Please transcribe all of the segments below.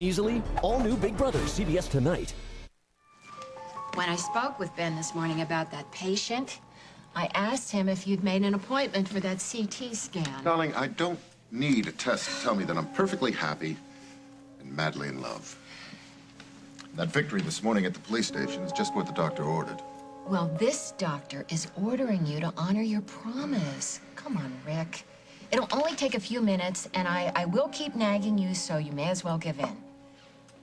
Easily, all new Big Brother, CBS tonight. When I spoke with Ben this morning about that patient, I asked him if you'd made an appointment for that CT scan. Darling, I don't need a test to tell me that I'm perfectly happy and madly in love. That victory this morning at the police station is just what the doctor ordered. Well, this doctor is ordering you to honor your promise. Come on, Rick. It'll only take a few minutes, and I will keep nagging you, so you may as well give in.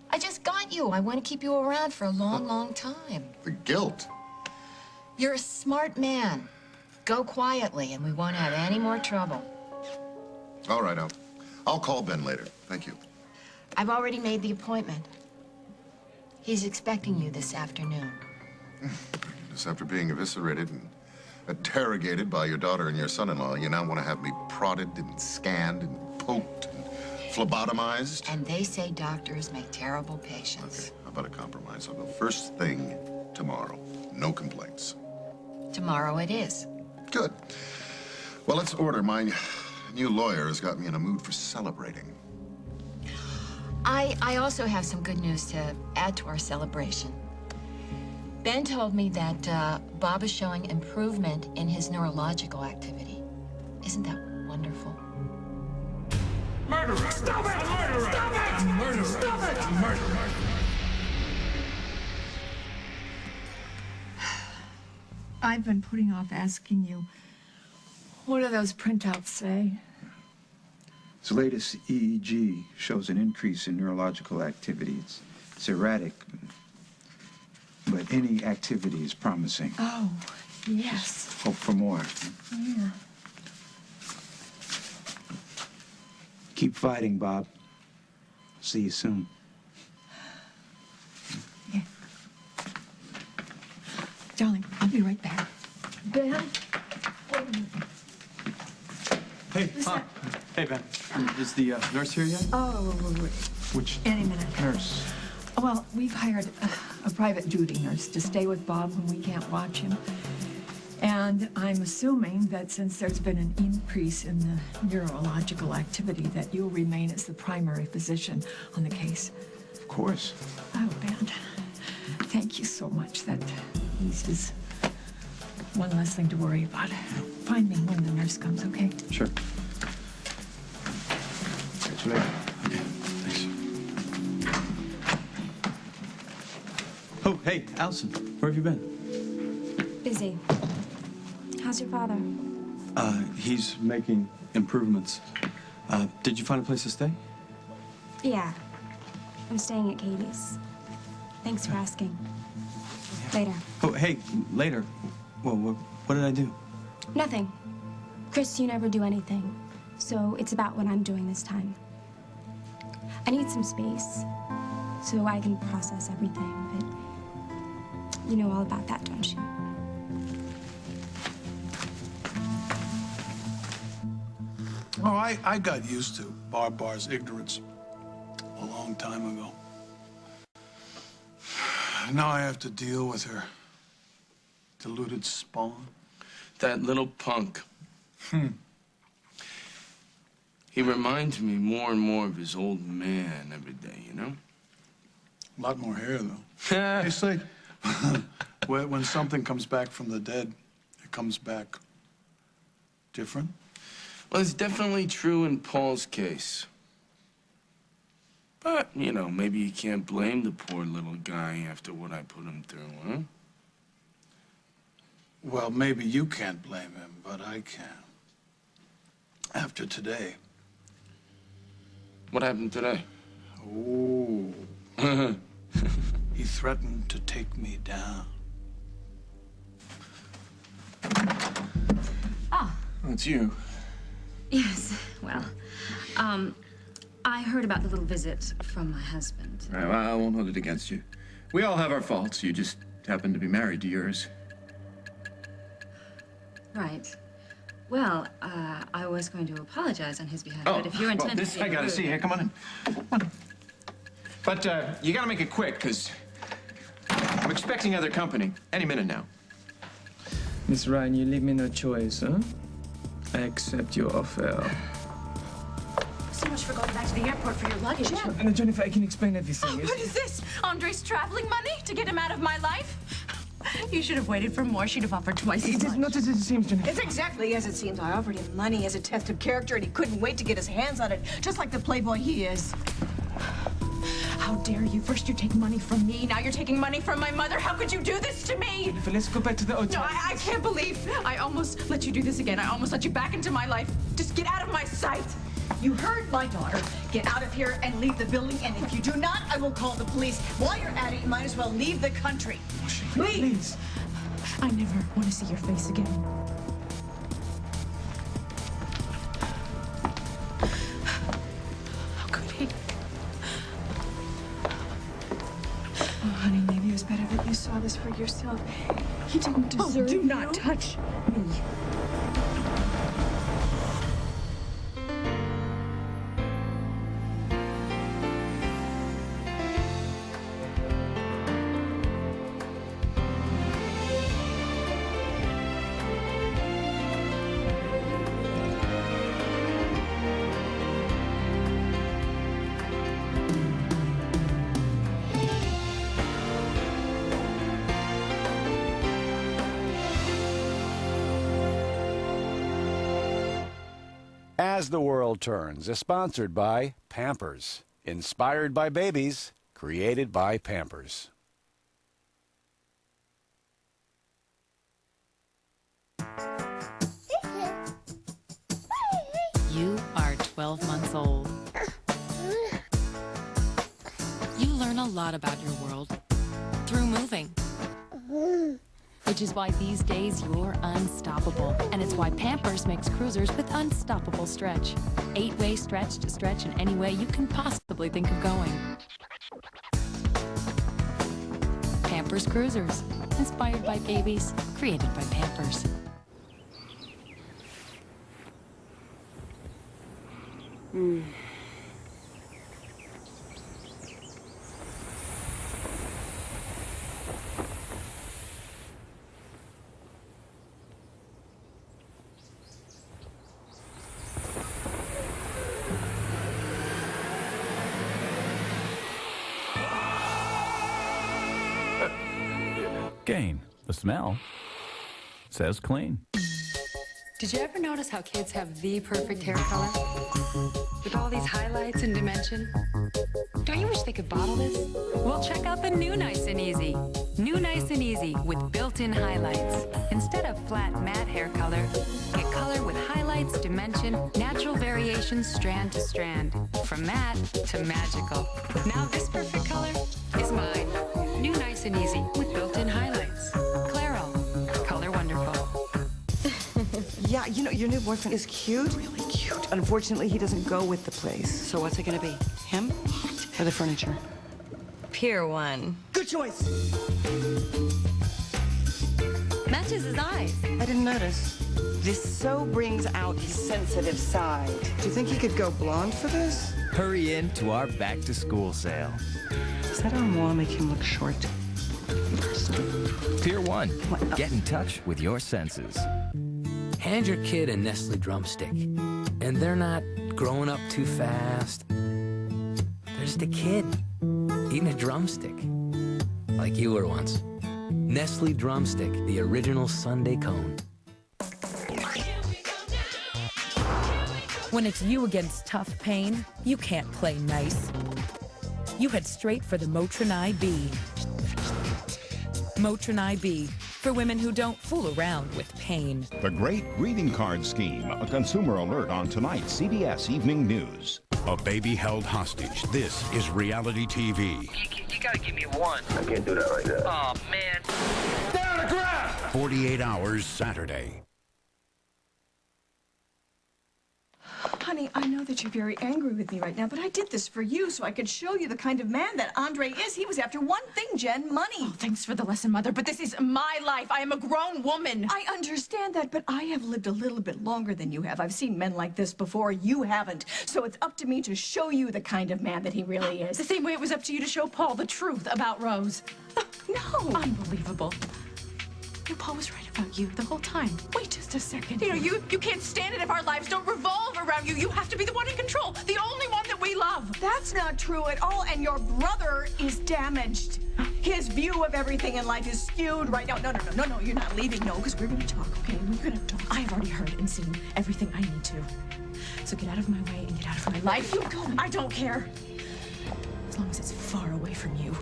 I just got you. I want to keep you around for a long, long time. The guilt. You're a smart man. Go quietly, and we won't have any more trouble. All right, I'll call Ben later. Thank you. I've already made the appointment. He's expecting you this afternoon. Just after being eviscerated and interrogated by your daughter and your son-in-law, you now want to have me prodded and scanned and poked and phlebotomized? And they say doctors make terrible patients. Okay, how about a compromise? I'll go first thing tomorrow. No complaints. Tomorrow it is. Good. Well, let's order. My new lawyer has got me in a mood for celebrating. I also have some good news to add to our celebration. Ben told me that Bob is showing improvement in his neurological activity. Isn't that wonderful? Murderer! Stop it! Murderer! Stop it! Murderer! Stop it! Murderer! I've been putting off asking you, what do those printouts say? His latest EEG shows an increase in neurological activity. It's erratic, but any activity is promising. Oh, yes. Just hope for more. Yeah. Keep fighting, Bob. See you soon. Yeah. Darling, I'll be right back. Ben? Hey, Hey, Ben. Is the nurse here yet? Oh, Which any minute. Nurse. Well, we've hired a private duty nurse to stay with Bob when we can't watch him. And I'm assuming that since there's been an increase in the neurological activity, that you'll remain as the primary physician on the case. Of course. Oh, Ben, thank you so much. That eases one less thing to worry about. Find me when the nurse comes, okay? Sure. Catch you later. Okay, thanks. Oh, hey, Allison, where have you been? Busy. How's your father? He's making improvements. Did you find a place to stay? Yeah. I'm staying at Katie's. Thanks for asking. Later. Oh, hey, later. Well, what did I do? Nothing. Chris, you never do anything. So it's about what I'm doing this time. I need some space so I can process everything, but you know all about that, don't you? Oh, I got used to Barbar's ignorance a long time ago. Now I have to deal with her deluded spawn. That little punk. He reminds me more and more of his old man every day, you know? A lot more hair, though. They say when something comes back from the dead, it comes back different. Well, it's definitely true in Paul's case. But, you know, maybe you can't blame the poor little guy after what I put him through, huh? Well, maybe you can't blame him, but I can. After today. What happened today? Oh. He threatened to take me down. Ah. Oh, it's you. Yes, well, I heard about the little visit from my husband. Right, well, I won't hold it against you. We all have our faults. You just happen to be married to yours. Right. Well, I was going to apologize on his behalf, but if you're intending this to be I gotta rude- see here. Come on in. Come on. But you gotta make it quick, because I'm expecting other company any minute now. Miss Ryan, you leave me no choice, huh? I accept your offer. So much for going back to the airport for your luggage. No, Jennifer, I can explain everything. What is this? Andre's traveling money to get him out of my life? You should have waited for more. She'd have offered twice as It much. is not as it seems, Jennifer. It's exactly as it seems. I offered him money as a test of character, and he couldn't wait to get his hands on it, just like the playboy he is. How dare you? First you take money from me, now you're taking money from my mother. How could you do this to me? Jennifer, let's go back to the hotel. No, I can't believe I almost let you do this again. I almost let you back into my life. Just get out of my sight. You heard my daughter. Get out of here and leave the building, and if you do not, I will call the police. While you're at it, you might as well leave the country. Please. I never want to see your face again. How could he? Oh, honey, maybe it was better that you saw this for yourself. He didn't deserve do you. not touch me. As the World Turns is sponsored by Pampers. Inspired by babies, created by Pampers. You are 12 months old. You learn a lot about your world through moving. Which is why these days you're unstoppable. And it's why Pampers makes cruisers with unstoppable stretch. 8-way stretch to stretch in any way you can possibly think of going. Pampers Cruisers. Inspired by babies, created by Pampers. Gain. The smell says clean. Did you ever notice how kids have the perfect hair color? With all these highlights and dimension? Don't you wish they could bottle this? Well, check out the new Nice and Easy. New Nice and Easy with built-in highlights. Instead of flat matte hair color, get color with highlights, dimension, natural variations strand to strand. From matte to magical. Now this perfect color is mine. New Nice and Easy with built-in highlights. Claro. Color wonderful. Yeah, you know, your new boyfriend is cute. Really cute. Unfortunately, he doesn't go with the place. So what's it gonna be? Him or the furniture? Pier 1. Good choice. Matches his eyes. I didn't notice. This so brings out his sensitive side. Do you think he could go blonde for this? Hurry in to our back-to-school sale. Does that armoire make him look short? Pier 1. Get in touch with your senses. Hand your kid a Nestle drumstick, and they're not growing up too fast. They're just a kid eating a drumstick, like you were once. Nestle Drumstick, the original Sunday cone. When it's you against tough pain, you can't play nice. You head straight for the Motrin IB. Motrin IB, for women who don't fool around with pain. The Great Greeting Card Scheme, a consumer alert on tonight's CBS Evening News. A baby held hostage. This is reality TV. You gotta give me one. I can't do that right now. Oh, man. Down the ground! 48 hours Saturday. Honey, I know that you're very angry with me right now, but I did this for you so I could show you the kind of man that Andre is. He was after one thing, Jen, money. Oh, thanks for the lesson, Mother, but this is my life. I am a grown woman. I understand that, but I have lived a little bit longer than you have. I've seen men like this before. You haven't. So it's up to me to show you the kind of man that he really is. The same way it was up to you to show Paul the truth about Rose. No. Unbelievable. Paul was right about you the whole time. Wait just a second. You know, you can't stand it if our lives don't revolve around you. You have to be the one in control, the only one that we love. That's not true at all, and your brother is damaged. His view of everything in life is skewed right now. No, you're not leaving, no, because we're gonna talk, okay? We're gonna talk. I have already heard and seen everything I need to. So get out of my way and get out of my life. You go. I don't care. As long as it's far away from you.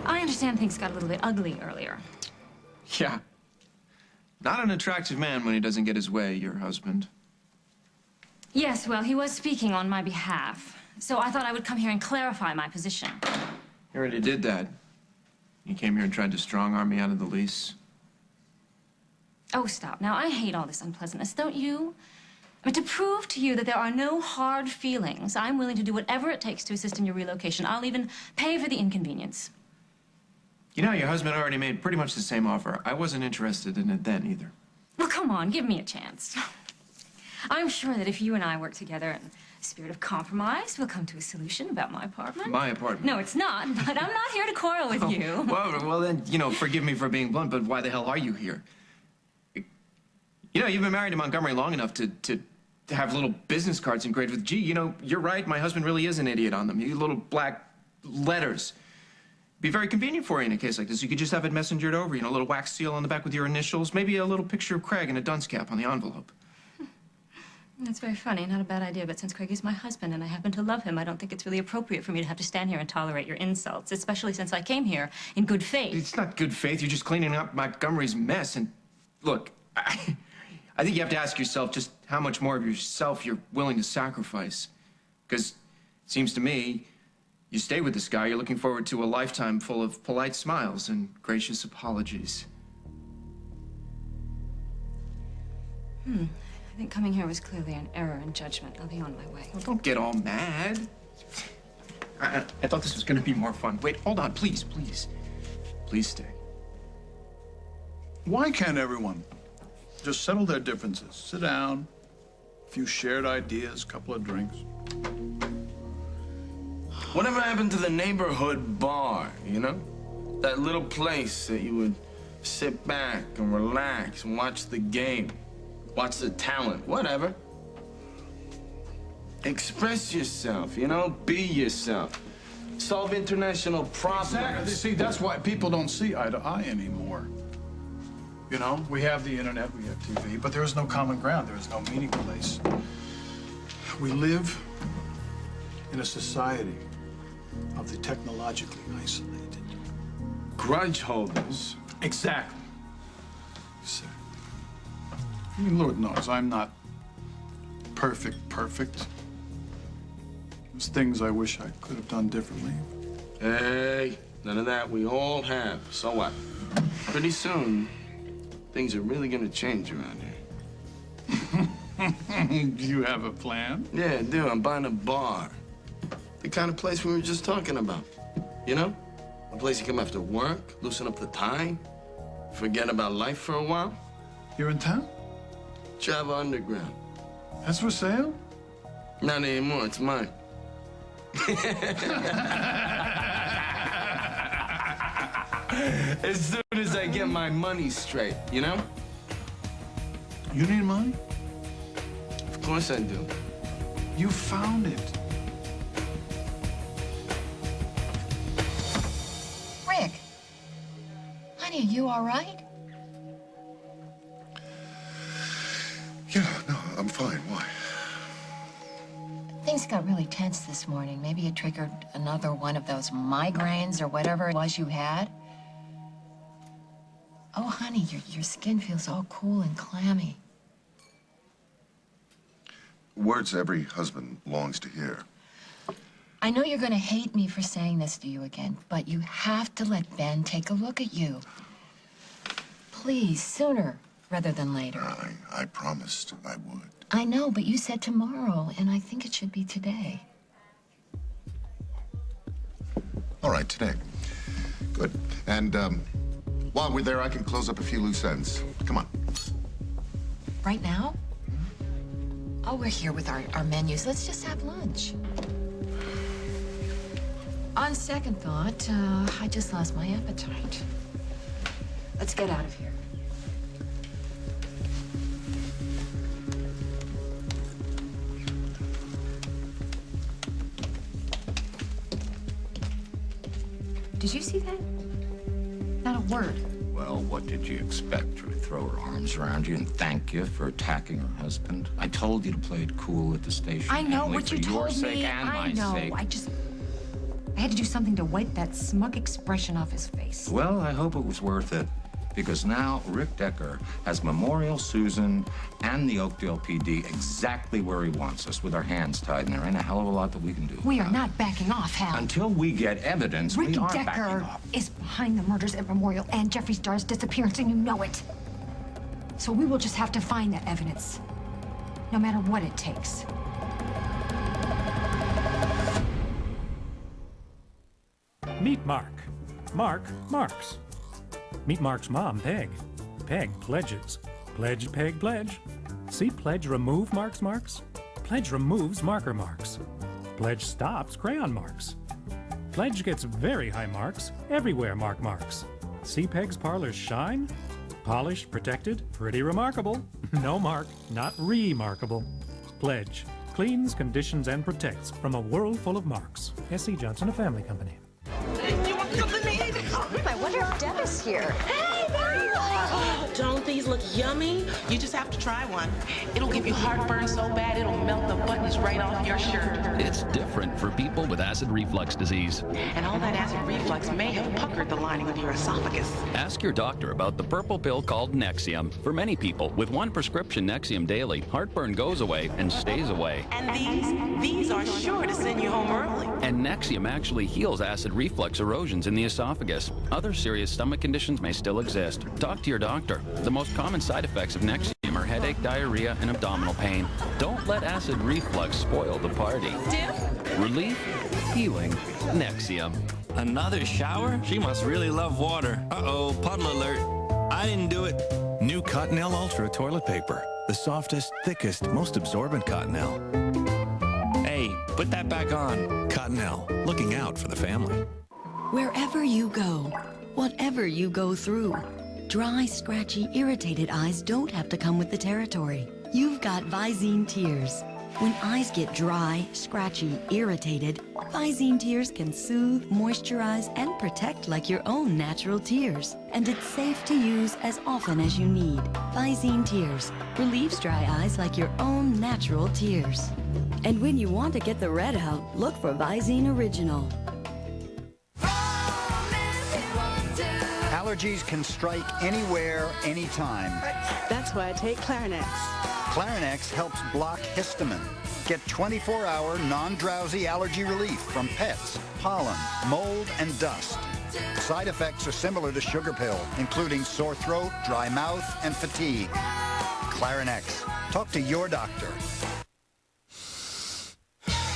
I understand things got a little bit ugly earlier. Yeah. Not an attractive man when he doesn't get his way, your husband. Yes, well, he was speaking on my behalf. So I thought I would come here and clarify my position. He already did that. You came here and tried to strong-arm me out of the lease. Oh, stop. Now, I hate all this unpleasantness, don't you? I mean, to prove to you that there are no hard feelings, I'm willing to do whatever it takes to assist in your relocation. I'll even pay for the inconvenience. You know, your husband already made pretty much the same offer. I wasn't interested in it then, either. Well, come on, give me a chance. I'm sure that if you and I work together in a spirit of compromise, we'll come to a solution about my apartment. My apartment? No, it's not, but I'm not here to quarrel with you. Well, then, you know, forgive me for being blunt, but why the hell are you here? You know, you've been married to Montgomery long enough to have little business cards engraved with G. You know, you're right, my husband really is an idiot on them. You little black letters. Be very convenient for you in a case like this. You could just have it messengered over, you know, a little wax seal on the back with your initials, maybe a little picture of Craig and a dunce cap on the envelope. That's very funny. Not a bad idea, but since Craig is my husband and I happen to love him, I don't think it's really appropriate for me to have to stand here and tolerate your insults, especially since I came here in good faith. It's not good faith. You're just cleaning up Montgomery's mess. And look, I think you have to ask yourself just how much more of yourself you're willing to sacrifice. Because it seems to me, you stay with this guy, you're looking forward to a lifetime full of polite smiles and gracious apologies. I think coming here was clearly an error in judgment. I'll be on my way. Well, don't get all mad. I thought this was going to be more fun. Wait, hold on, please, please. Please stay. Why can't everyone just settle their differences? Sit down, a few shared ideas, a couple of drinks. Whatever happened to the neighborhood bar, you know? That little place that you would sit back and relax and watch the game, watch the talent, whatever. Express yourself, you know? Be yourself. Solve international problems. Exactly. See, that's why people don't see eye to eye anymore. You know, we have the internet, we have TV, but there is no common ground. There is no meeting place. We live in a society of the technologically isolated. Grudge holders. Exactly. I mean, Lord knows I'm not perfect. There's things I wish I could have done differently. Hey, none of that. We all have. So what? Pretty soon, things are really gonna change around here. Do you have a plan? Yeah, I do. I'm buying a bar. The kind of place we were just talking about. You know? A place you come after work, loosen up the tie, forget about life for a while. You're in town? Java Underground. That's for sale? Not anymore. It's mine. As soon as I get my money straight, you know? You need money? Of course I do. You found it. Rick, honey, are you all right? Yeah, no, I'm fine. Why? Things got really tense this morning. Maybe it triggered another one of those migraines or whatever it was you had. Oh, honey, your skin feels all cool and clammy. Words every husband longs to hear. I know you're going to hate me for saying this to you again, but you have to let Ben take a look at you. Please, sooner rather than later. I promised I would. I know, but you said tomorrow, and I think it should be today. All right, today. Good. And while we're there, I can close up a few loose ends. Come on. Right now? Oh, we're here with our menus. Let's just have lunch. On second thought, I just lost my appetite. Let's get out of here. Did you see that? Not a word. Well, what did you expect? Her to throw her arms around you and thank you for attacking her husband? I told you to play it cool at the station. I know Emily, what you for your told sake me. and I my know. sake. I had to do something to wipe that smug expression off his face. Well, I hope it was worth it. Because now Rick Decker has Memorial Susan and the Oakdale PD exactly where he wants us, with our hands tied, and there ain't a hell of a lot that we can do. We are not backing off, Hal. Until we get evidence, Rick we are backing Decker off. is behind the murders at Memorial and Jeffree Star's disappearance, and you know it. So we will just have to find that evidence, no matter what it takes. Meet Mark. Mark marks. Meet Mark's mom, Peg. Peg pledges. Pledge, Peg, pledge. See Pledge remove Mark's marks? Pledge removes marker marks. Pledge stops crayon marks. Pledge gets very high marks everywhere Mark marks. See Peg's parlors shine? Polished, protected, pretty remarkable. No mark, not remarkable. Pledge cleans, conditions, and protects from a world full of marks. S.C. Johnson, a family company. You want something to eat? I wonder if Deb is here. Hey, Maria! Don't these look yummy? You just have to try one. It'll give you heartburn so bad it'll melt the buttons right off your shirt. It's different for people with acid reflux disease. And all that acid reflux may have puckered the lining of your esophagus. Ask your doctor about the purple pill called Nexium. For many people, with one prescription Nexium daily, heartburn goes away and stays away. And these are sure to send you home early. And Nexium actually heals acid reflux erosions in the esophagus. Other serious stomach conditions may still exist. Talk to your doctor. The most common side effects of Nexium are headache, diarrhea, and abdominal pain. Don't let acid reflux spoil the party. Dip? Relief, healing, Nexium. Another shower? She must really love water. Uh-oh, puddle alert. I didn't do it. New Cottonelle Ultra toilet paper. The softest, thickest, most absorbent Cottonelle. Hey, put that back on. Cottonelle, looking out for the family. Wherever you go, whatever you go through, dry, scratchy, irritated eyes don't have to come with the territory. You've got Visine Tears. When eyes get dry, scratchy, irritated, Visine Tears can soothe, moisturize, and protect like your own natural tears. And it's safe to use as often as you need. Visine Tears relieves dry eyes like your own natural tears. And when you want to get the red out, look for Visine Original. Allergies can strike anywhere, anytime. That's why I take Clarinex. Clarinex helps block histamine. Get 24-hour non-drowsy allergy relief from pets, pollen, mold, and dust. Side effects are similar to sugar pill, including sore throat, dry mouth, and fatigue. Clarinex. Talk to your doctor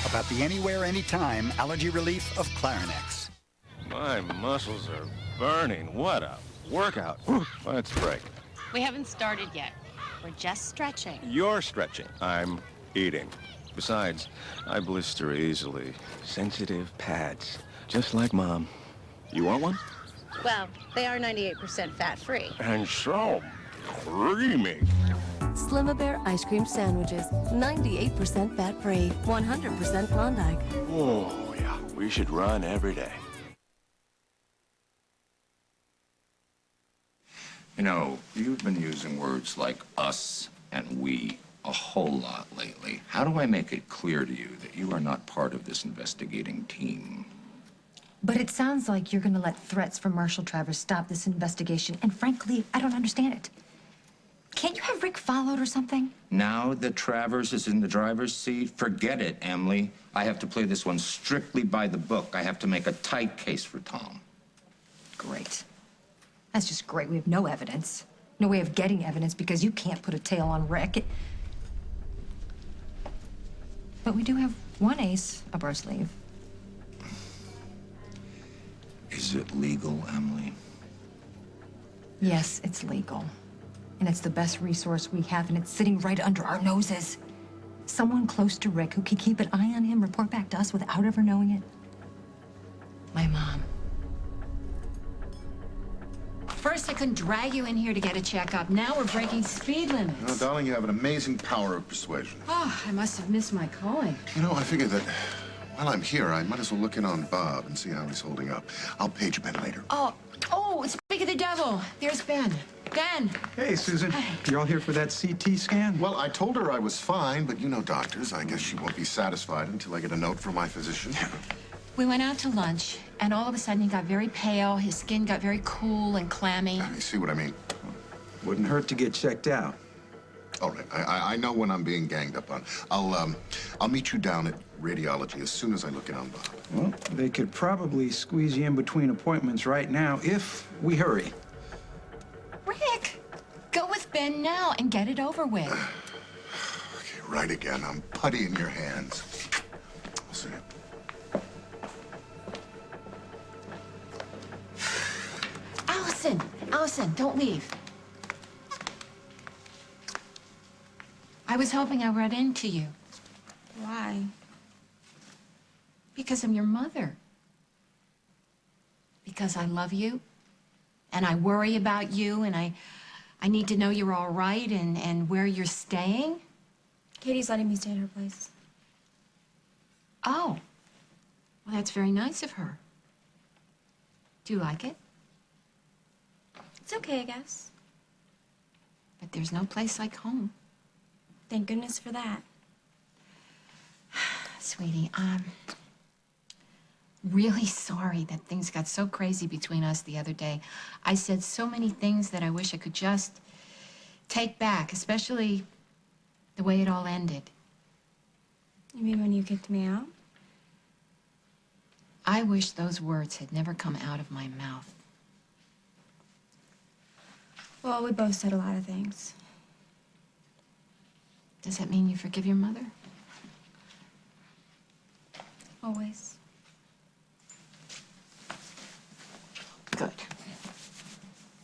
about the anywhere, anytime allergy relief of Clarinex. My muscles are burning. What a workout. Let's break. We haven't started yet. We're just stretching. You're stretching. I'm eating. Besides, I blister easily. Sensitive pads. Just like Mom. You want one? Well, they are 98% fat-free. And so creamy. Slim-A-Bear ice cream sandwiches. 98% fat-free. 100% Klondike. Oh, yeah. We should run every day. You know, you've been using words like us and we a whole lot lately. How do I make it clear to you that you are not part of this investigating team? But it sounds like you're going to let threats from Marshal Travers stop this investigation, and frankly, I don't understand it. Can't you have Rick followed or something? Now that Travers is in the driver's seat, forget it, Emily. I have to play this one strictly by the book. I have to make a tight case for Tom. Great. That's just great. We have no evidence. No way of getting evidence because you can't put a tail on Rick. But we do have one ace up our sleeve. Is it legal, Emily? Yes, it's legal. And it's the best resource we have, and it's sitting right under our noses. Someone close to Rick who can keep an eye on him, report back to us without ever knowing it. My mom. First, I couldn't drag you in here to get a checkup. Now we're breaking speed limits. You know, darling, you have an amazing power of persuasion. Oh, I must have missed my calling. You know, I figured that while I'm here, I might as well look in on Bob and see how he's holding up. I'll page Ben later. Oh, speak of the devil. There's Ben. Ben. Hey, Susan. You all here for that CT scan? Well, I told her I was fine, but you know doctors. I guess she won't be satisfied until I get a note from my physician. We went out to lunch, and all of a sudden he got very pale. His skin got very cool and clammy. You see what I mean? Wouldn't hurt to get checked out. All right, I know when I'm being ganged up on. I'll meet you down at radiology as soon as I look in on Bob. Well, they could probably squeeze you in between appointments right now if we hurry. Rick, go with Ben now and get it over with. Okay, right again. I'm putty in your hands. I'll see you. Allison, don't leave. I was hoping I run into you. Why? Because I'm your mother. Because I love you, and I worry about you, and I need to know you're all right and where you're staying. Katie's letting me stay at her place. Oh, well, that's very nice of her. Do you like it? It's okay, I guess. But there's no place like home. Thank goodness for that. Sweetie, I'm really sorry that things got so crazy between us the other day. I said so many things that I wish I could just take back, especially the way it all ended. You mean when you kicked me out? I wish those words had never come out of my mouth. Well, we both said a lot of things. Does that mean you forgive your mother? Always. Good.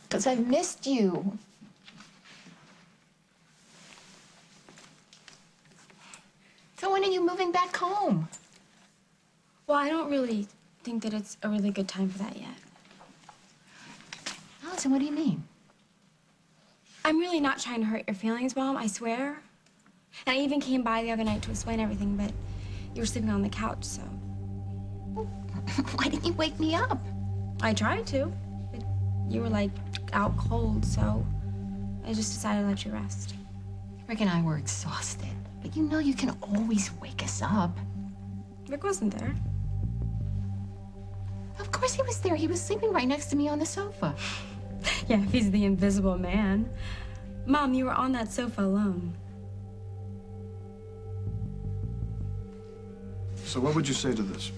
Because I missed you. So when are you moving back home? Well, I don't really think that it's a really good time for that yet. Allison, what do you mean? I'm really not trying to hurt your feelings, Mom, I swear. And I even came by the other night to explain everything, but you were sleeping on the couch, so. Why didn't you wake me up? I tried to, but you were, like, out cold, so I just decided to let you rest. Rick and I were exhausted, but you know you can always wake us up. Rick wasn't there. Of course he was there. He was sleeping right next to me on the sofa. Yeah, if he's the invisible man. Mom, you were on that sofa alone. So what would you say to this?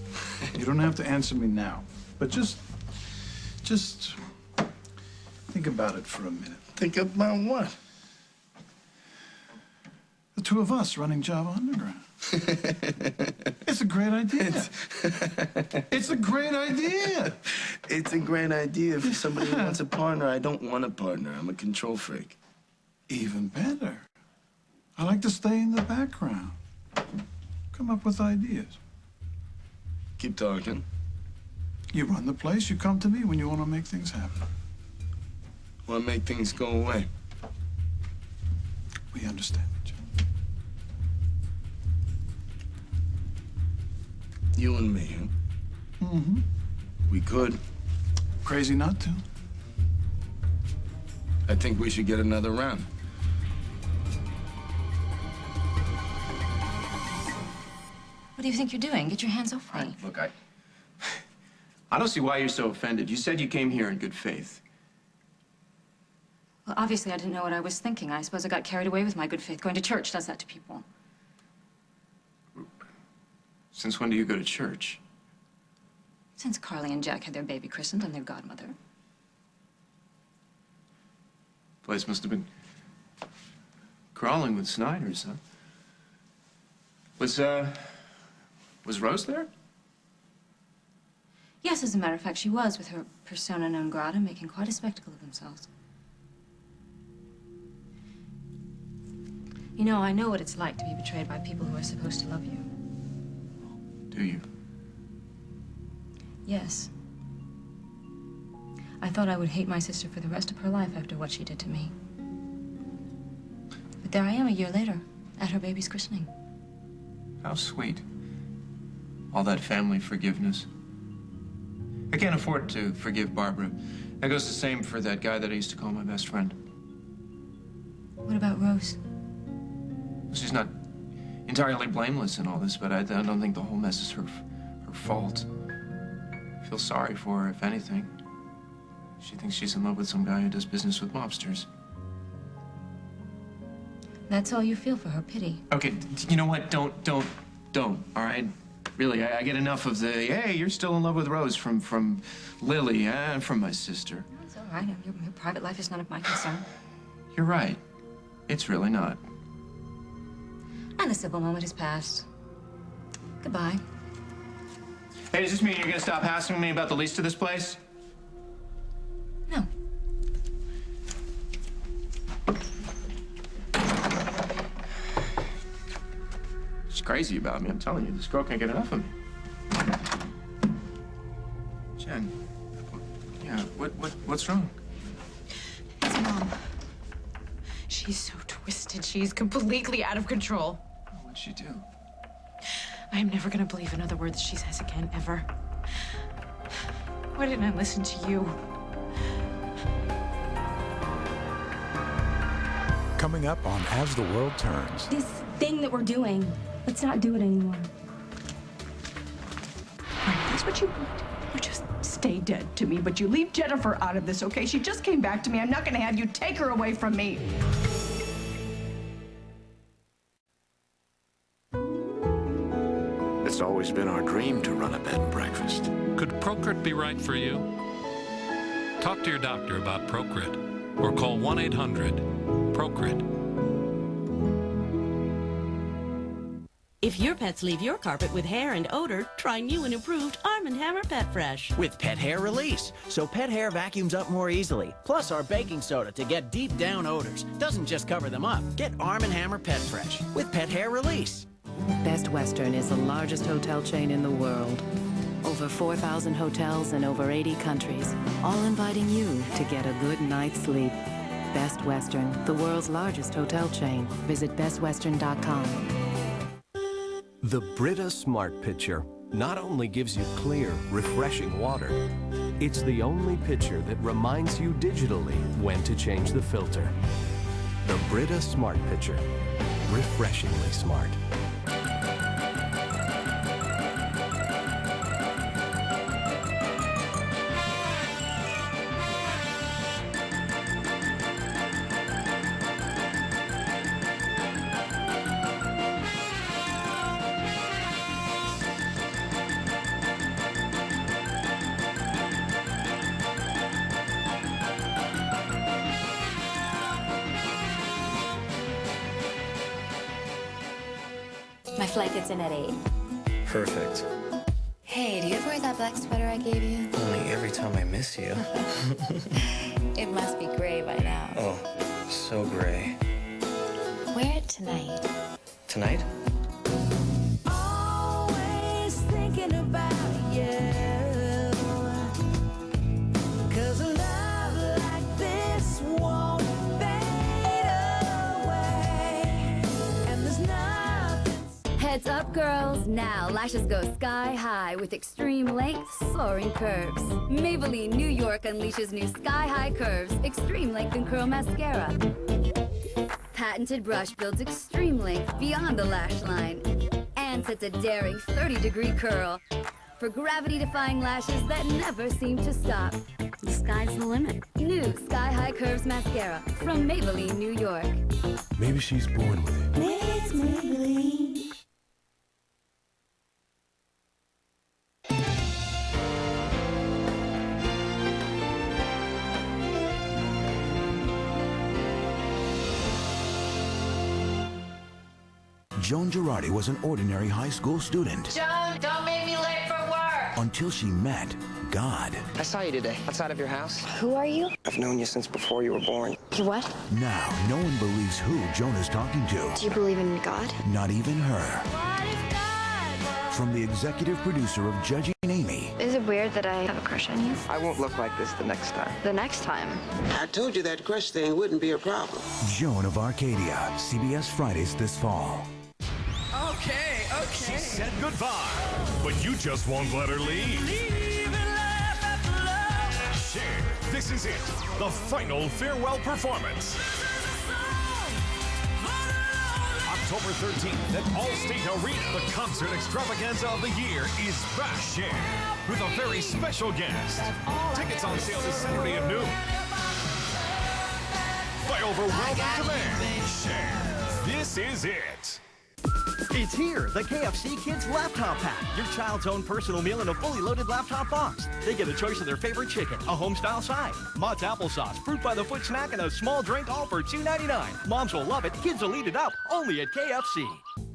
You don't have to answer me now, but just think about it for a minute. Think about what? The two of us running Java Underground. It's a great idea. It's a great idea. It's a great idea for somebody who wants a partner. I don't want a partner. I'm a control freak. Even better. I like to stay in the background. Come up with ideas. Keep talking. You run the place, you come to me when you want to make things happen. Want to make things go away. We understand each other. You and me, huh? Mm-hmm. We could. Crazy not to. I think we should get another round. What do you think you're doing? Get your hands off me. Look, I don't see why you're so offended. You said you came here in good faith. Well, obviously I didn't know what I was thinking. I suppose I got carried away with my good faith. Going to church does that to people. Since when do you go to church? Since Carly and Jack had their baby christened and their godmother. Place must have been crawling with Snyders, huh? Was Rose there? Yes, as a matter of fact, she was, with her persona non grata, making quite a spectacle of themselves. You know, I know what it's like to be betrayed by people who are supposed to love you. Do you? Yes. I thought I would hate my sister for the rest of her life after what she did to me. But there I am a year later, at her baby's christening. How sweet. All that family forgiveness. I can't afford to forgive Barbara. That goes the same for that guy that I used to call my best friend. What about Rose? She's not entirely blameless in all this, but I don't think the whole mess is her fault. I feel sorry for her, if anything. She thinks she's in love with some guy who does business with mobsters. That's all you feel for her, pity. Okay, you know what? Don't, all right? Really, I get enough of the, hey, you're still in love with Rose from Lily and from my sister. It's all right. Your private life is none of my concern. You're right. It's really not. And the civil moment has passed. Goodbye. Hey, does this mean you're gonna stop asking me about the lease to this place? No. She's crazy about me, I'm telling you. This girl can't get enough of me. Jen, yeah, what's wrong? It's Mom. She's so twisted. She's completely out of control. What'd she do? I'm never gonna believe another word that she says again, ever. Why didn't I listen to you? Coming up on As the World Turns. This thing that we're doing, let's not do it anymore. That's what you want. You just stay dead to me, but you leave Jennifer out of this, okay? She just came back to me. I'm not gonna have you take her away from me. It's always been our dream to run a bed and breakfast. Could Procrit be right for you? Talk to your doctor about Procrit or call 1-800-PROCRIT. If your pets leave your carpet with hair and odor, try new and improved Arm & Hammer Pet Fresh. With Pet Hair Release, so pet hair vacuums up more easily. Plus our baking soda to get deep down odors. Doesn't just cover them up. Get Arm & Hammer Pet Fresh with Pet Hair Release. Best Western is the largest hotel chain in the world. Over 4,000 hotels in over 80 countries, all inviting you to get a good night's sleep. Best Western, the world's largest hotel chain. Visit bestwestern.com. The Brita Smart Pitcher not only gives you clear, refreshing water, it's the only pitcher that reminds you digitally when to change the filter. The Brita Smart Pitcher, refreshingly smart. My flight gets in at 8. Perfect. Hey, do you ever wear that black sweater I gave you? Only every time I miss you. It must be gray by now. Oh, so gray. Wear it tonight. Tonight? Always thinking about you. 'Cause love like this won't fade away. And there's nothing. Heads up, girls. Now lashes go sky high with extreme length, soaring curves. Maybelline New York unleashes new sky-high curves, extreme length and curl mascara. Patented brush builds extreme length beyond the lash line and sets a daring 30-degree curl for gravity-defying lashes that never seem to stop. The sky's the limit. New Sky-High Curves Mascara from Maybelline New York. Maybe she's born with it. It's Maybelline. Joan Girardi was an ordinary high school student Joan, don't make me late for work. until she met God. I saw you today, outside of your house. Who are you? I've known you since before you were born. You what? Now, no one believes who Joan is talking to. Do you believe in God? Not even her. From the executive producer of Judging Amy Is it it weird that I have a crush on you? I won't look like this the next time. The next time. I told you that crush thing wouldn't be a problem. Joan of Arcadia, CBS Fridays this fall. Okay. She said goodbye, but you just won't let her leave. Cher, this is it. The final farewell performance. October 13th at Allstate Arena. The concert extravaganza of the year is back. Cher, with a very special guest. Tickets on sale this Saturday at noon. By overwhelming demand, Cher, this is it. It's here, the KFC Kids Laptop Pack. Your child's own personal meal in a fully loaded laptop box. They get a choice of their favorite chicken, a home-style side, Mott's applesauce, fruit by the foot snack, and a small drink, all for $2.99. Moms will love it, kids will eat it up, only at KFC.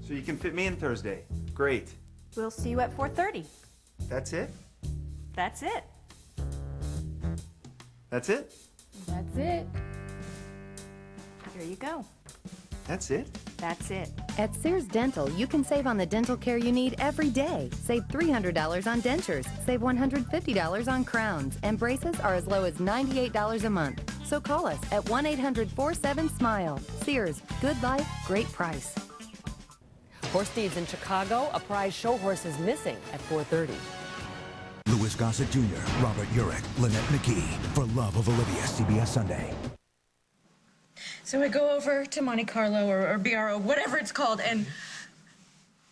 So you can fit me in Thursday. Great. We'll see you at 4:30. That's it? That's it. That's it? That's it. Here you go. That's it? That's it. At Sears Dental, you can save on the dental care you need every day. Save $300 on dentures, save $150 on crowns, and braces are as low as $98 a month. So call us at 1-800-47-SMILE. Sears, good life, great price. Horse thieves in Chicago, a prize show horse is missing at 4:30. Louis Gossett Jr., Robert Urich, Lynette McKee. For Love of Olivia, CBS Sunday. So I go over to Monte Carlo or BRO, whatever it's called, and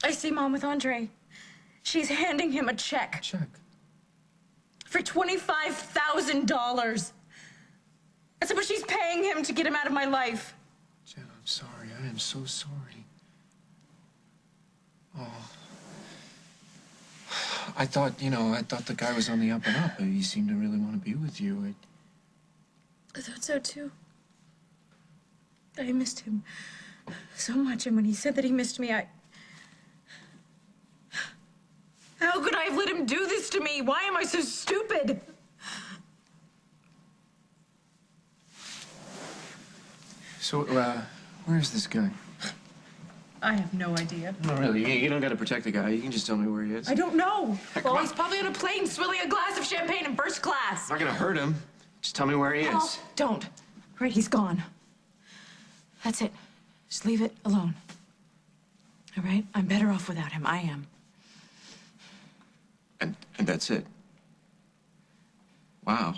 I see Mom with Andre. She's handing him a check. Check? For $25,000. I said, but she's paying him to get him out of my life. Jen, I'm sorry. I am so sorry. Oh. I thought the guy was on the up and up. He seemed to really want to be with you. I thought so, too. I missed him so much, and when he said that he missed me, how could I have let him do this to me? Why am I so stupid? So, where is this guy? I have no idea. No, really, you don't gotta protect the guy. You can just tell me where he is. I don't know. Well, on. he's probably on a plane swilling a glass of champagne in first class. It's not gonna hurt him. Just tell me where he is. Oh, don't. Right, he's gone. That's it. Just leave it alone. All right? I'm better off without him. I am. And that's it. Wow.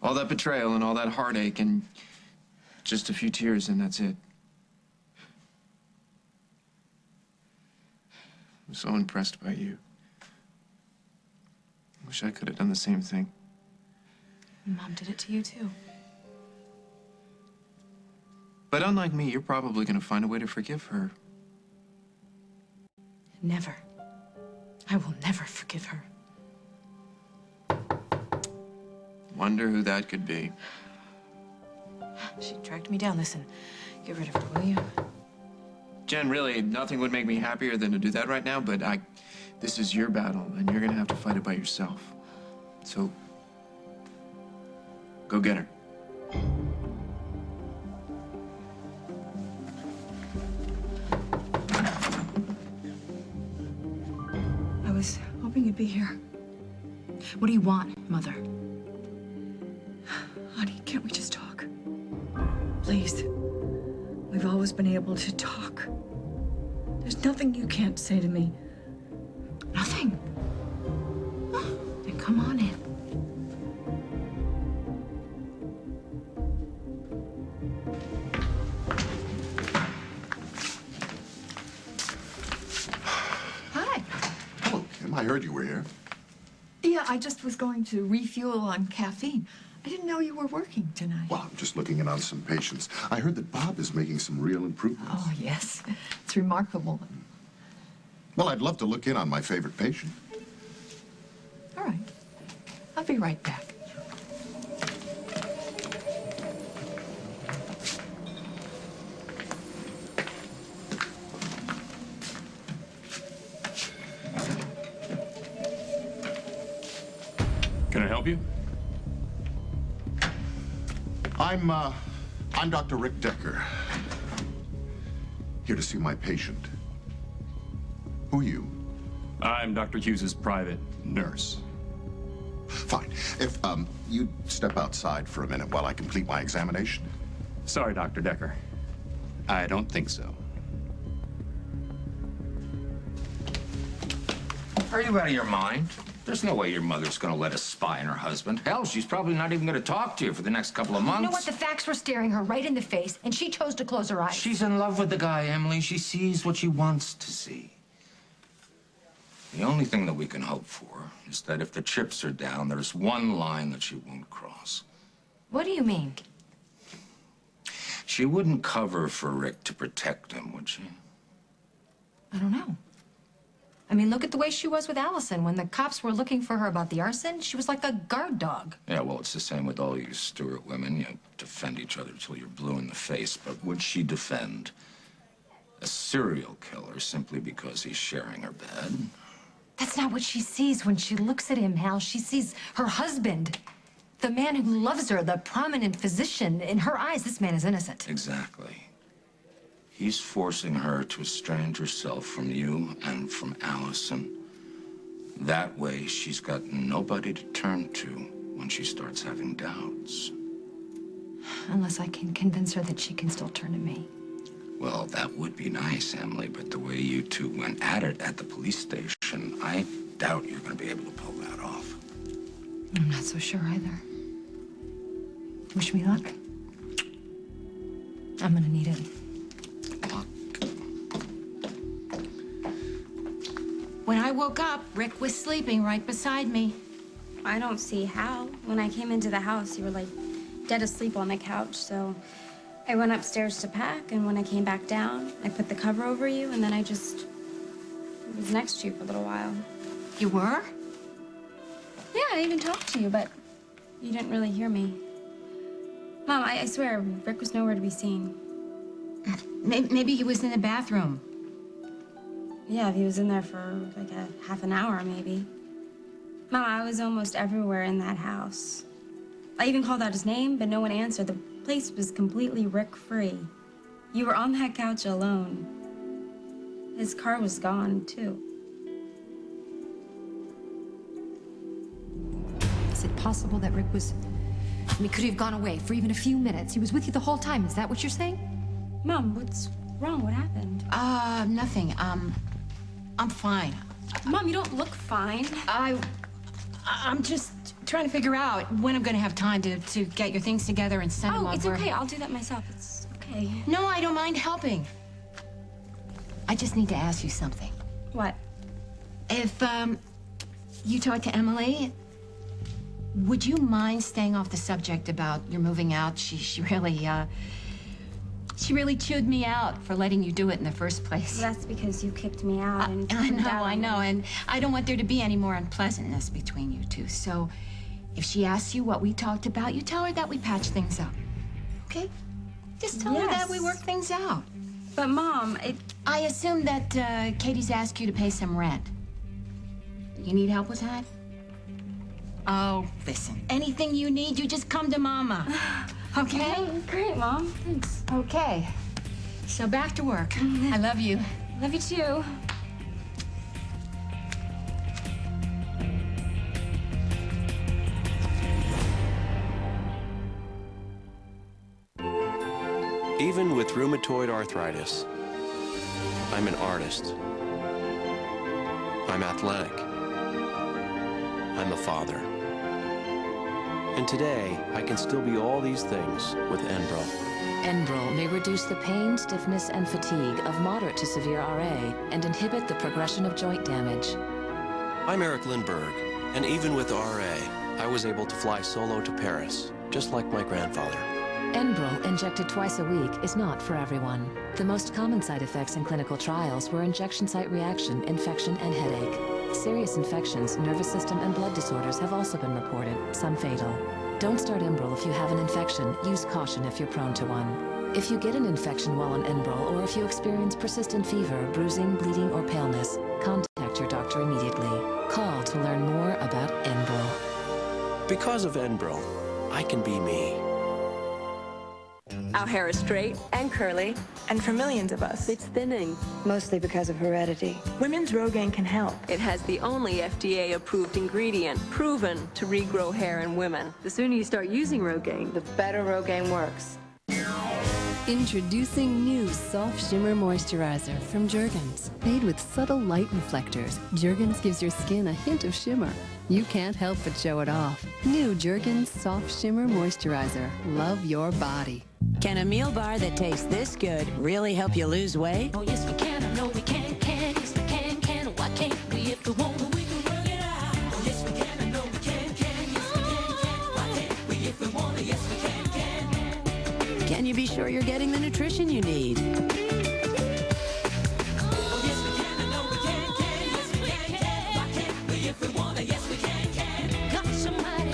All that betrayal and all that heartache and just a few tears and that's it. I'm so impressed by you. I wish I could have done the same thing. Mom did it to you, too. But unlike me, you're probably going to find a way to forgive her. Never. I will never forgive her. Wonder who that could be. She tracked me down. Listen, get rid of her, will you? Jen, really, nothing would make me happier than to do that right now, but this is your battle, and you're going to have to fight it by yourself. So, go get her. I was hoping you'd be here. What do you want, Mother? Honey, can't we just talk? Please. We've always been able to talk. There's nothing you can't say to me. Nothing. Then come on in. Hi. Hello, Kim. I heard you were here. Yeah, I just was going to refuel on caffeine. I didn't know you were working tonight. Well, I'm just looking in on some patients. I heard that Bob is making some real improvements. Oh, yes. It's remarkable. Well, I'd love to look in on my favorite patient. All right. I'll be right back. Can I help you? I'm Dr. Rick Decker. Here to see my patient. Who are you? I'm Dr. Hughes's private nurse. Fine. If, you step outside for a minute while I complete my examination. Sorry, Dr. Decker. I don't think so. Are you out of your mind? There's no way your mother's gonna let us spy on her husband. Hell, she's probably not even gonna talk to you for the next couple of months. You know what? The facts were staring her right in the face, and she chose to close her eyes. She's in love with the guy, Emily. She sees what she wants to see. The only thing that we can hope for is that if the chips are down, there's one line that she won't cross. What do you mean? She wouldn't cover for Rick to protect him, would she? I don't know. I mean, look at the way she was with Allison. When the cops were looking for her about the arson, she was like a guard dog. Yeah, well, it's the same with all you Stewart women. You defend each other till you're blue in the face. But would she defend a serial killer simply because he's sharing her bed? That's not what she sees when she looks at him, Hal. She sees her husband, the man who loves her, the prominent physician. In her eyes, this man is innocent. Exactly. He's forcing her to estrange herself from you and from Allison. That way, she's got nobody to turn to when she starts having doubts. Unless I can convince her that she can still turn to me. Well, that would be nice, Emily, but the way you two went at it at the police station, I doubt you're going to be able to pull that off. I'm not so sure either. Wish me luck. I'm gonna need it. When I woke up, Rick was sleeping right beside me. I don't see how. When I came into the house, you were like dead asleep on the couch, so I went upstairs to pack, and when I came back down, I put the cover over you, and then I just was next to you for a little while. You were? Yeah, I even talked to you, but you didn't really hear me. Mom, I swear, Rick was nowhere to be seen. Maybe he was in the bathroom. Yeah, if he was in there for like a half an hour, maybe. Mom, I was almost everywhere in that house. I even called out his name, but no one answered. The place was completely Rick-free. You were on that couch alone. His car was gone, too. Is it possible that Rick was... I mean, could he have gone away for even a few minutes? He was with you the whole time. Is that what you're saying? Mom, what's wrong? What happened? Nothing. I'm fine. Mom, you don't look fine. I'm just trying to figure out when I'm going to have time to get your things together and send them over. Oh, it's okay. I'll do that myself. It's okay. No, I don't mind helping. I just need to ask you something. What? If, you talk to Emily, would you mind staying off the subject about your moving out? She really chewed me out for letting you do it in the first place. Well, that's because you kicked me out and I know, and I don't want there to be any more unpleasantness between you two. So if she asks you what we talked about, you tell her that we patched things up. Okay? Just tell her that we worked things out. But Mom, I assume that Katie's asked you to pay some rent. You need help with that? Oh, listen, anything you need, you just come to Mama. Okay? Great, Mom. Thanks. Okay. So back to work. I love you. Love you too. Even with rheumatoid arthritis, I'm an artist. I'm athletic. I'm a father. And today, I can still be all these things with Enbrel. Enbrel may reduce the pain, stiffness, and fatigue of moderate to severe RA and inhibit the progression of joint damage. I'm Eric Lindbergh, and even with RA, I was able to fly solo to Paris, just like my grandfather. Enbrel, injected twice a week, is not for everyone. The most common side effects in clinical trials were injection site reaction, infection, and headache. Serious infections, nervous system, and blood disorders have also been reported, some fatal. Don't start Enbrel if you have an infection. Use caution if you're prone to one. If you get an infection while on Enbrel, or if you experience persistent fever, bruising, bleeding, or paleness, contact your doctor immediately. Call to learn more about Enbrel. Because of Enbrel, I can be me. Our hair is straight and curly. And for millions of us, It's thinning. mostly because of heredity. Women's Rogaine can help. It has the only FDA-approved ingredient proven to regrow hair in women. The sooner you start using Rogaine, the better Rogaine works. Introducing new Soft Shimmer Moisturizer from Jergens. Made with subtle light reflectors, Jergens gives your skin a hint of shimmer. You can't help but show it off. New Jergens Soft Shimmer Moisturizer. Love your body. Can a meal bar that tastes this good really help you lose weight? Oh, yes, we can. I know we can. Yes, we can. Why can't we? If we want, we can work it out. Oh, yes, we can. I know we can. Yes, we can. Why can't we? If we want it, yes, we can. Can you be sure you're getting the nutrition you need?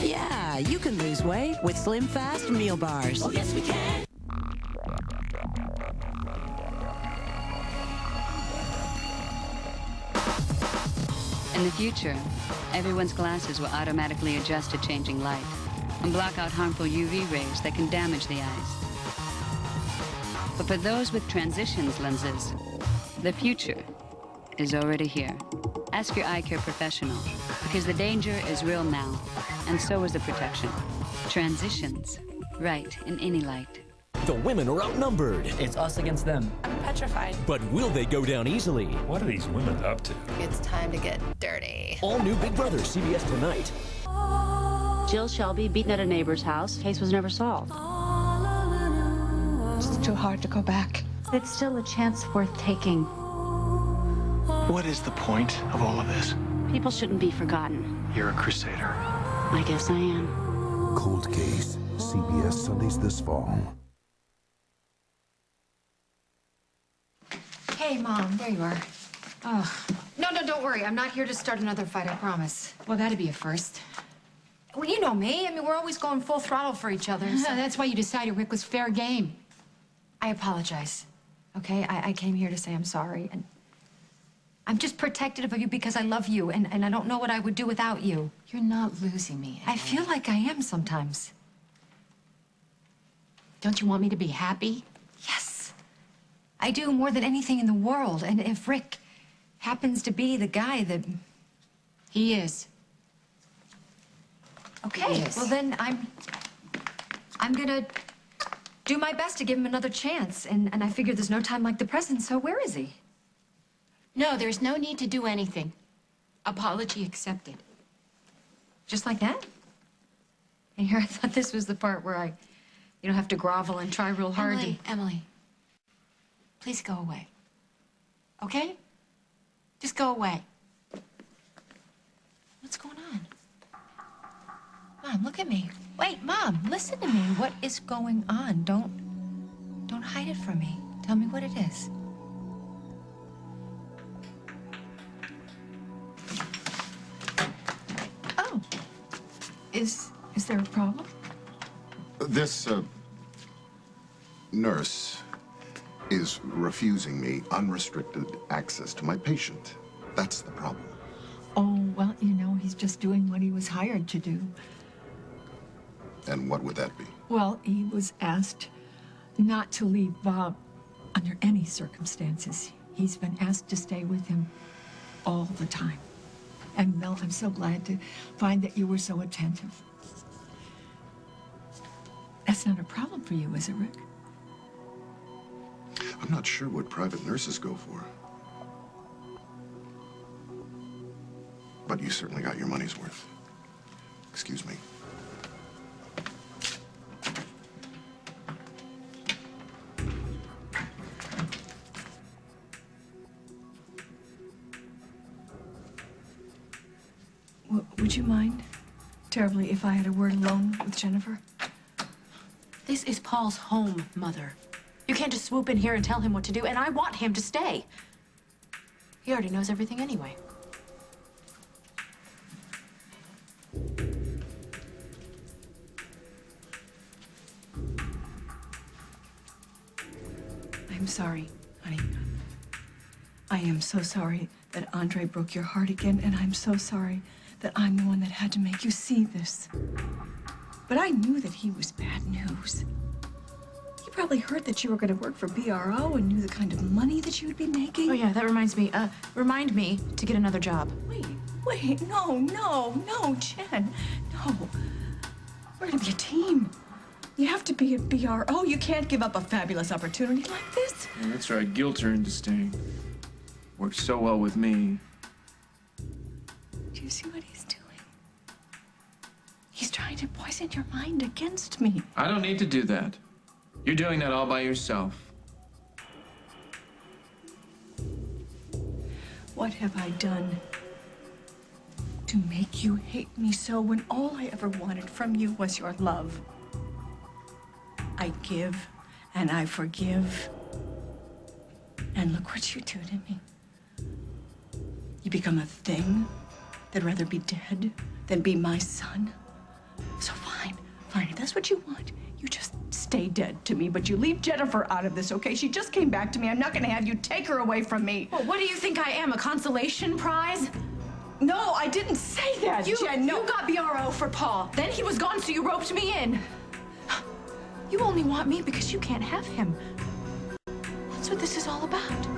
Yeah, you can lose weight with Slim Fast meal bars. Oh, yes, we can. In the future, everyone's glasses will automatically adjust to changing light and block out harmful UV rays that can damage the eyes. But for those with transitions lenses, the future is already here. Ask your eye care professional, because the danger is real now, and so is the protection. Transitions, right in any light. The women are outnumbered. It's us against them. I'm petrified. But will they go down easily? What are these women up to? It's time to get dirty. All new Big Brother, CBS tonight. Jill Shelby beaten at a neighbor's house. Case was never solved. It's too hard to go back. It's still a chance worth taking. What is the point of all of this? People shouldn't be forgotten. You're a crusader. I guess I am. Cold Case, CBS Sundays this fall. Hey, Mom, there you are. Oh. No, don't worry. I'm not here to start another fight, I promise. Well, that'd be a first. Well, you know me. I mean, we're always going full throttle for each other. So. That's why you decided Rick was fair game. I apologize, okay? I came here to say I'm sorry, and I'm just protective of you because I love you, and I don't know what I would do without you. You're not losing me, Emily. I feel like I am sometimes. Don't you want me to be happy? Yes. I do, more than anything in the world. And if Rick happens to be the guy that... He is. Okay, He is. well then I'm gonna do my best to give him another chance. And I figure there's no time like the present, so where is he? No, there's no need to do anything. Apology accepted. Just like that? And here I thought this was the part where I, have to grovel and try real hard Emily, please go away. Okay? Just go away. What's going on? Mom, look at me. Wait, Mom, listen to me. What is going on? Don't hide it from me. Tell me what it is. Oh. Is there a problem? This nurse is refusing me unrestricted access to my patient. That's the problem. Oh, well, he's just doing what he was hired to do. And what would that be? Well, he was asked not to leave Bob under any circumstances. He's been asked to stay with him all the time. And Mel, I'm so glad to find that you were so attentive. That's not a problem for you, is it, Rick? I'm not sure what private nurses go for. But you certainly got your money's worth. Excuse me. Would you mind terribly if I had a word alone with Jennifer? This is Paul's home, Mother. You can't just swoop in here and tell him what to do, and I want him to stay. He already knows everything anyway. I'm sorry, honey. I am so sorry that Andre broke your heart again, and I'm so sorry that I'm the one that had to make you see this. But I knew that he was bad news. He probably heard that you were going to work for BRO and knew the kind of money that you would be making. Oh, yeah, that reminds me. Remind me to get another job. Wait, no, Jen. No. We're going to be a team. You have to be at BRO. You can't give up a fabulous opportunity like this. Yeah, that's right. Guilt her into staying. Works so well with me. Do you see what he's doing? He's trying to poison your mind against me. I don't need to do that. You're doing that all by yourself. What have I done to make you hate me so when all I ever wanted from you was your love? I give and I forgive. And look what you do to me. You become a thing that'd rather be dead than be my son. So fine, if that's what you want, you just stay dead to me, but you leave Jennifer out of this, okay? She just came back to me. I'm not gonna have you take her away from me. Well, what do you think I am, a consolation prize? No, I didn't say that, Jen, no. You got BRO for Paul. Then he was gone, so you roped me in. You only want me because you can't have him. That's what this is all about.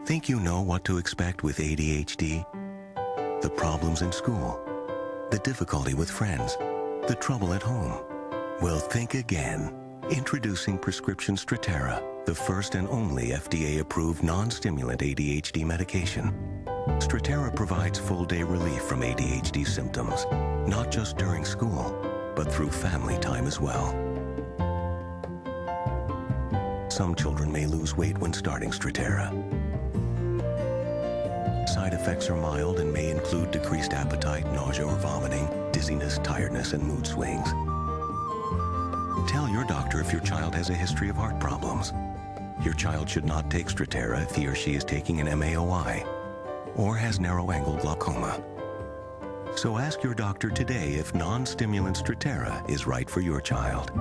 Think you know what to expect with ADHD? The problems in school, the difficulty with friends, the trouble at home. Well, think again. Introducing prescription Strattera, the first and only FDA-approved non-stimulant ADHD medication. Strattera provides full-day relief from ADHD symptoms, not just during school, but through family time as well. Some children may lose weight when starting Strattera. Side effects are mild and may include decreased appetite, nausea or vomiting, dizziness, tiredness, and mood swings. Tell your doctor if your child has a history of heart problems. Your child should not take Strattera if he or she is taking an MAOI or has narrow-angle glaucoma. So ask your doctor today if non-stimulant Strattera is right for your child.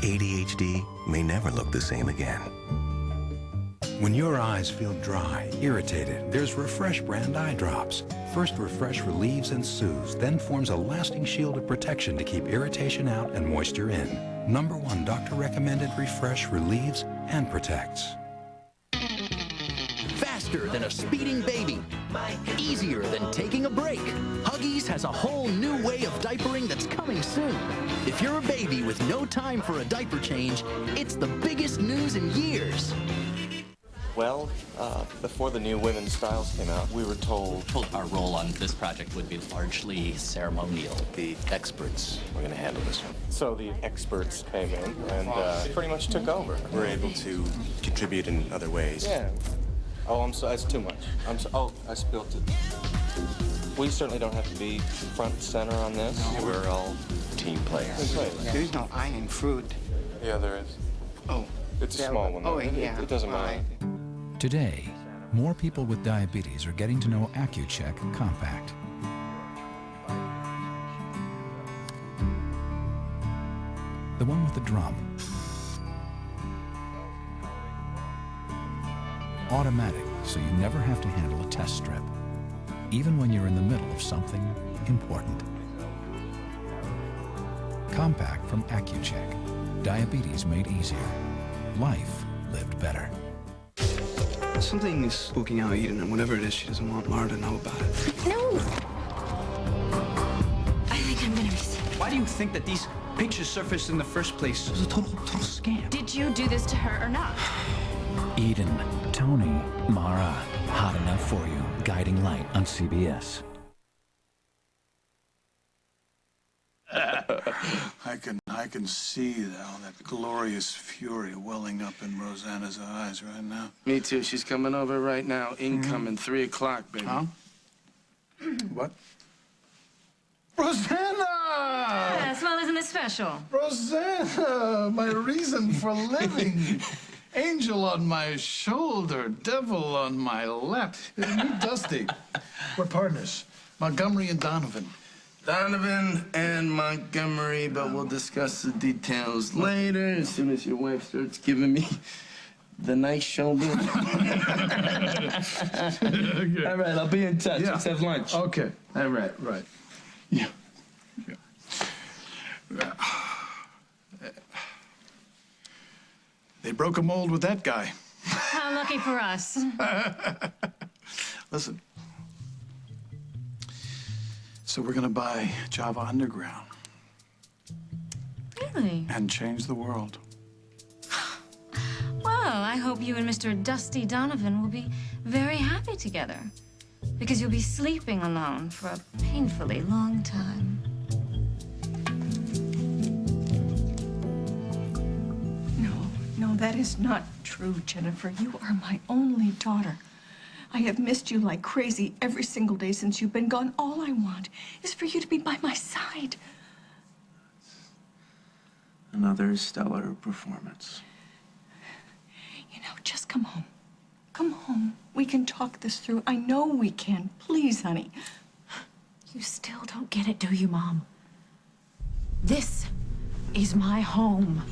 ADHD may never look the same again. When your eyes feel dry, irritated, there's Refresh brand eye drops. First, Refresh relieves and soothes, then forms a lasting shield of protection to keep irritation out and moisture in. #1 doctor-recommended Refresh relieves and protects. Faster than a speeding baby. Easier than taking a break. Huggies has a whole new way of diapering that's coming soon. If you're a baby with no time for a diaper change, it's the biggest news in years. Well, before the new women's styles came out, we were told our role on this project would be largely ceremonial. The experts were going to handle this one. So the experts came in and pretty much took over. We're able to contribute in other ways. Yeah. Oh, I'm sorry. That's too much. Oh, I spilled it. We certainly don't have to be front and center on this. No. We're all team players. There's no iron fruit. Yeah, there is. Oh. It's a small one, though. Oh, yeah. It doesn't matter. Today, more people with diabetes are getting to know Accucheck Compact. The one with the drum. Automatic, so you never have to handle a test strip, even when you're in the middle of something important. Compact from Accucheck. Diabetes made easier. Life lived better. Something is spooking out Eden, and whatever it is, she doesn't want Mara to know about it. No! I think I'm gonna be sick. Why do you think that these pictures surfaced in the first place? It was a total scam. Did you do this to her or not? Eden, Tony, Mara, hot enough for you. Guiding Light on CBS. I can see that glorious fury welling up in Rosanna's eyes right now. Me too. She's coming over right now. Incoming 3 o'clock, baby. Huh? What? Rosanna! Yes, well, isn't it special? Rosanna, my reason for living. Angel on my shoulder, devil on my lap. Meet Dusty. We're partners. Montgomery and Donovan. Donovan and Montgomery, but we'll discuss the details later as soon as your wife starts giving me the nice showbiz. Okay. All right, I'll be in touch. Yeah. Let's have lunch. Okay. All right. Yeah. They broke a mold with that guy. How lucky for us. Listen. So we're gonna buy Java Underground Really? and change the world. Well, I hope you and Mr. Dusty Donovan will be very happy together. Because you'll be sleeping alone for a painfully long time. No, that is not true, Jennifer. You are my only daughter. I have missed you like crazy every single day since you've been gone. All I want is for you to be by my side. Another stellar performance. You know, just come home. Come home. We can talk this through. I know we can. Please, honey. You still don't get it, do you, Mom? This is my home.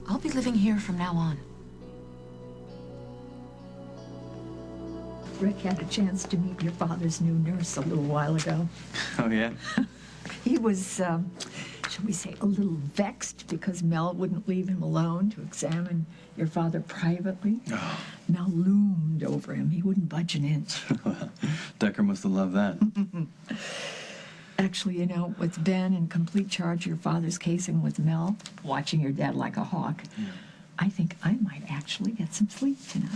I'll be living here from now on. Rick had a chance to meet your father's new nurse a little while ago. Oh, yeah? He was, shall we say, a little vexed because Mel wouldn't leave him alone to examine your father privately. Oh. Mel loomed over him. He wouldn't budge an inch. Decker must have loved that. Actually, you know, with Ben in complete charge of your father's case and with Mel watching your dad like a hawk, I think I might actually get some sleep tonight.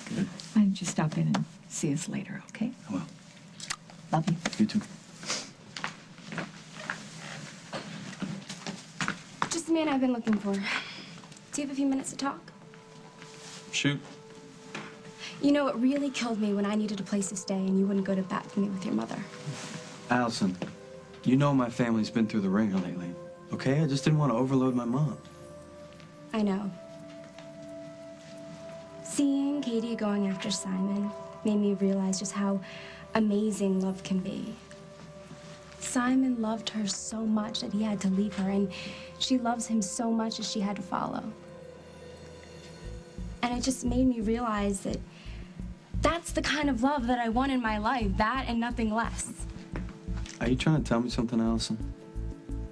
Good. Why don't you stop in and see us later, okay? I will. Love you. You too. Just the man I've been looking for. Do you have a few minutes to talk? Shoot. You know, it really killed me when I needed a place to stay and you wouldn't go to bat for me with your mother. Allison, you know my family's been through the ringer lately, okay? I just didn't want to overload my mom. I know. Seeing Katie going after Simon made me realize just how amazing love can be. Simon loved her so much that he had to leave her, and she loves him so much that she had to follow. And it just made me realize that that's the kind of love that I want in my life, that and nothing less. Are you trying to tell me something, Allison?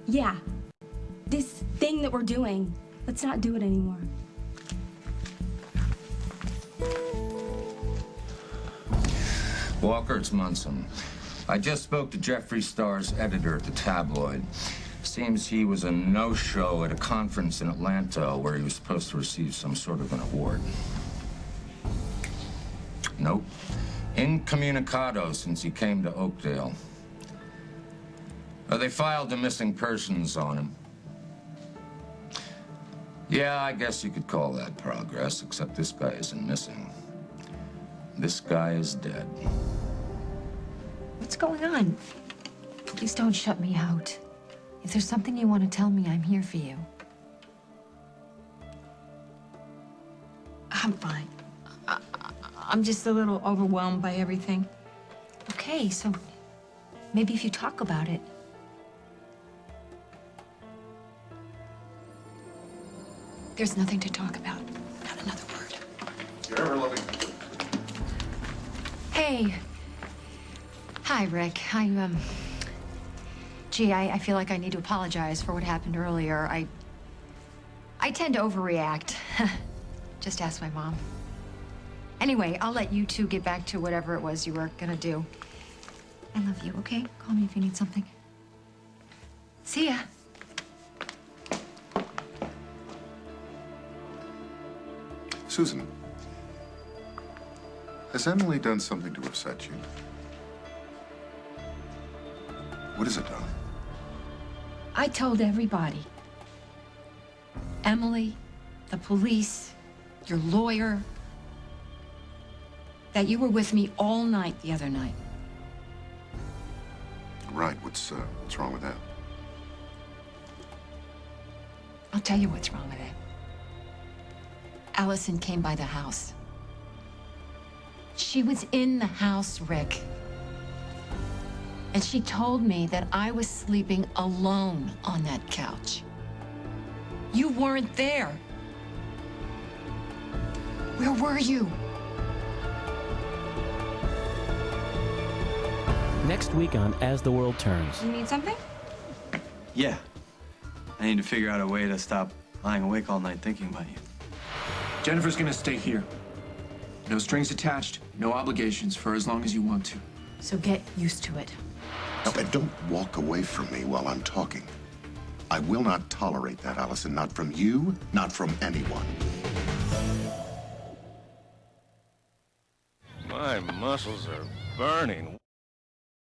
Yeah. This thing that we're doing, let's not do it anymore. Walker, it's Munson. I just spoke to Jeffree Star's editor at the tabloid. Seems he was a no-show at a conference in Atlanta where he was supposed to receive some sort of an award. Nope. Incommunicado since he came to Oakdale. They filed a missing persons on him. Yeah, I guess you could call that progress, except this guy isn't missing. This guy is dead. What's going on? Please don't shut me out. If there's something you want to tell me, I'm here for you. I'm fine. I'm just a little overwhelmed by everything. Okay, so maybe if you talk about it. There's nothing to talk about. Not another word. You're ever loving. Hey. Hi, Rick. Gee, I feel like I need to apologize for what happened earlier. I tend to overreact. Just ask my mom. Anyway, I'll let you two get back to whatever it was you were gonna do. I love you, okay? Call me if you need something. See ya. Susan, has Emily done something to upset you? What has it done? I told everybody. Emily, the police, your lawyer, that you were with me all night the other night. Right. What's wrong with that? I'll tell you what's wrong with it. Allison came by the house. She was in the house, Rick. And she told me that I was sleeping alone on that couch. You weren't there. Where were you? Next week on As the World Turns. You need something? Yeah. I need to figure out a way to stop lying awake all night thinking about you. Jennifer's gonna stay here. No strings attached, no obligations for as long as you want to. So get used to it. Now, and don't walk away from me while I'm talking. I will not tolerate that, Allison. Not from you, not from anyone. My muscles are burning.